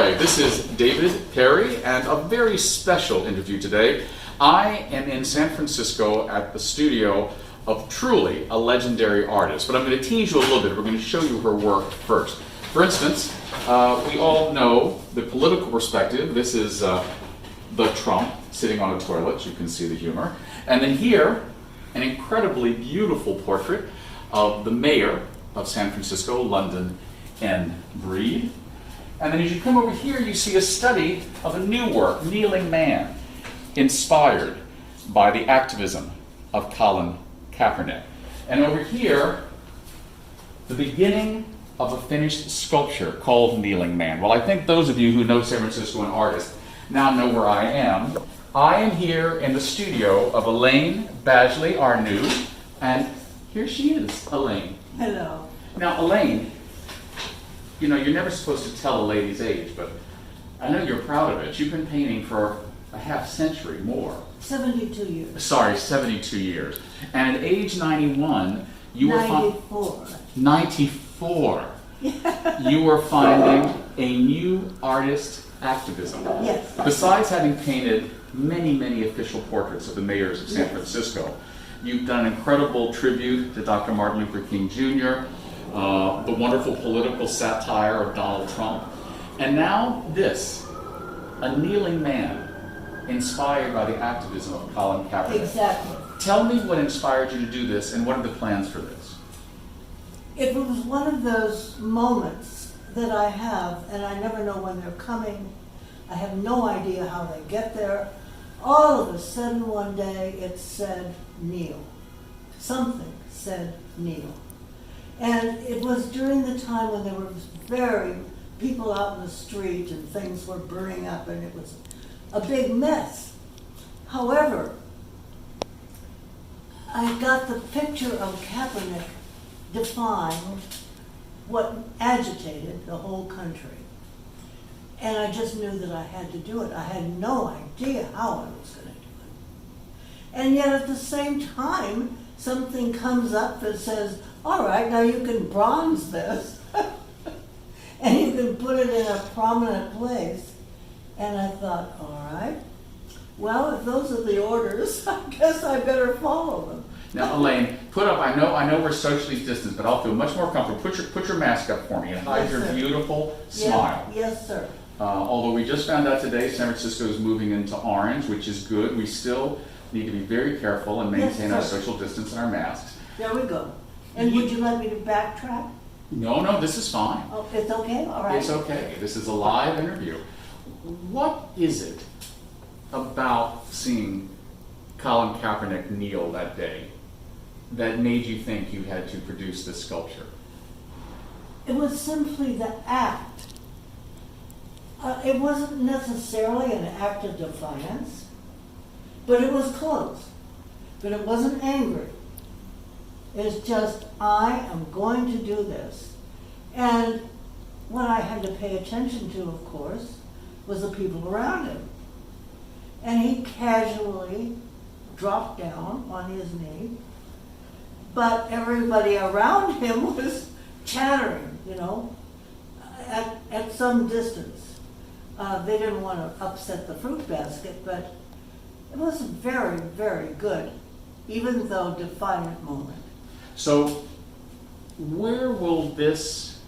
right, this is David Perry and a very special interview today. I am in San Francisco at the studio of truly a legendary artist, but I'm going to tease you a little bit. We're going to show you her work first. For instance, we all know the political perspective. This is the Trump sitting on a toilet. You can see the humor. And then here, an incredibly beautiful portrait of the mayor of San Francisco, London N. Breed. And then as you come over here, you see a study of a new work, Kneeling Man, inspired by the activism of Colin Kaepernick. And over here, the beginning of a finished sculpture called Kneeling Man. Well, I think those of you who know San Francisco and artists now know where I am. I am here in the studio of Elaine Badgley Arnoux, and here she is, Elaine. Hello. Now, Elaine, you know, you're never supposed to tell a lady's age, but I know you're proud of it. You've been painting for a half century more. 72 years. Sorry, 72 years. And at age 91, you were 94. 94. You were finding a new artist activism. Yes. Besides having painted many, many official portraits of the mayors of San Yes. Francisco, you've done an incredible tribute to Dr. Martin Luther King Jr., the wonderful political satire of Donald Trump, and now this, a kneeling man inspired by the activism of Colin Kaepernick. Exactly. Tell me what inspired you to do this, and what are the plans for this? It was one of those moments that I have, and I never know when they're coming. I have no idea how they get there. All of a sudden one day it said kneel. Something said kneel. And it was during the time when there were very people out in the street and things were burning up and it was a big mess. However, I got the picture of Kaepernick define what agitated the whole country. And I just knew that I had to do it. I had no idea how I was going to do it. And yet at the same time, something comes up that says, all right, now you can bronze this. And you can put it in a prominent place. And I thought, all right, well, if those are the orders, I guess I better follow them. Now, Elaine, put up, I know we're socially distanced, but I'll feel much more comfortable. Put your mask up for me and hide Yes, your sir. beautiful smile. Yes, sir. Although we just found out today San Francisco is moving into orange, which is good. We still need to be very careful and maintain our sir. social distance and our masks. There we go. And would you like me to backtrack? No, this is fine. Oh, it's okay? All right. It's okay. This is a live interview. What is it about seeing Colin Kaepernick kneel that day that made you think you had to produce this sculpture? It was simply the act. It wasn't necessarily an act of defiance, but it was close. But it wasn't angry. It's just, I am going to do this. And what I had to pay attention to, of course, was the people around him. And he casually dropped down on his knee, but everybody around him was chattering, you know, at some distance. They didn't want to upset the fruit basket, but it was a very, very good, even though defiant moment. So where will this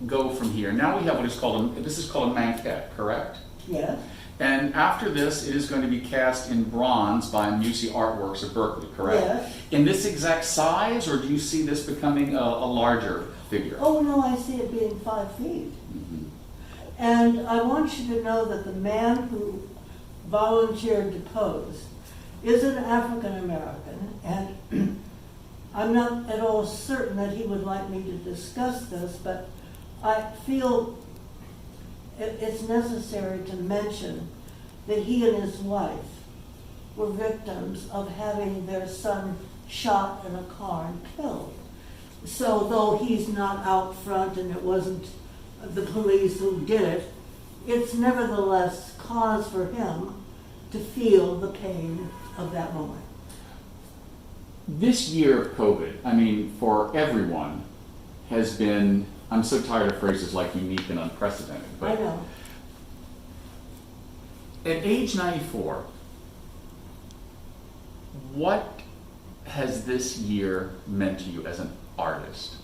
go from here? Now we have what is called this is called a maquette, correct? Yes. And after this, it is going to be cast in bronze by Music Artworks of Berkeley, correct? Yes. In this exact size, or do you see this becoming a larger figure? Oh, no, I see it being 5 feet. Mhm. And I want you to know that the man who volunteered to pose is an African American, and I'm not at all certain that he would like me to discuss this, but I feel it's necessary to mention that he and his wife were victims of having their son shot in a car and killed. So though he's not out front and it wasn't the police who did it, it's nevertheless cause for him to feel the pain of that moment. This year of COVID, I mean, for everyone, has been, I'm so tired of phrases like unique and unprecedented, I but know. At age 94, what has this year meant to you as an artist?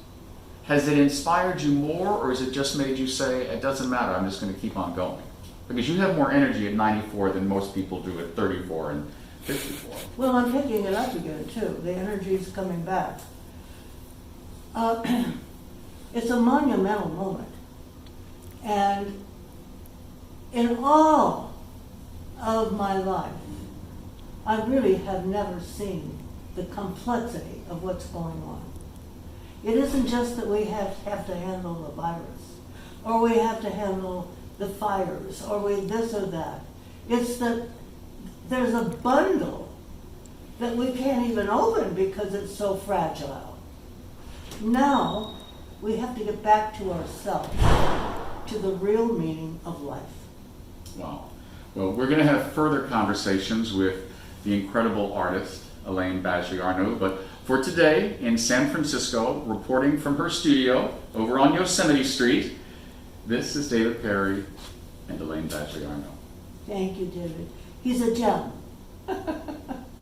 Has it inspired you more, or has it just made you say, it doesn't matter, I'm just going to keep on going? Because you have more energy at 94 than most people do at 34 and 54. Well, I'm picking it up again, too. The energy's coming back. It's a monumental moment. And in all of my life, I really have never seen the complexity of what's going on. It isn't just that we have to handle the virus, or we have to handle the fires, or we this or that. It's that there's a bundle that we can't even open because it's so fragile. Now, we have to get back to ourselves, to the real meaning of life. Wow. Well, we're going to have further conversations with the incredible artist, Elaine Badgley Arnoux, but for today in San Francisco, reporting from her studio over on Yosemite Street, this is David Perry and Elaine Badgley Arnoux. Thank you, David. He's a gem.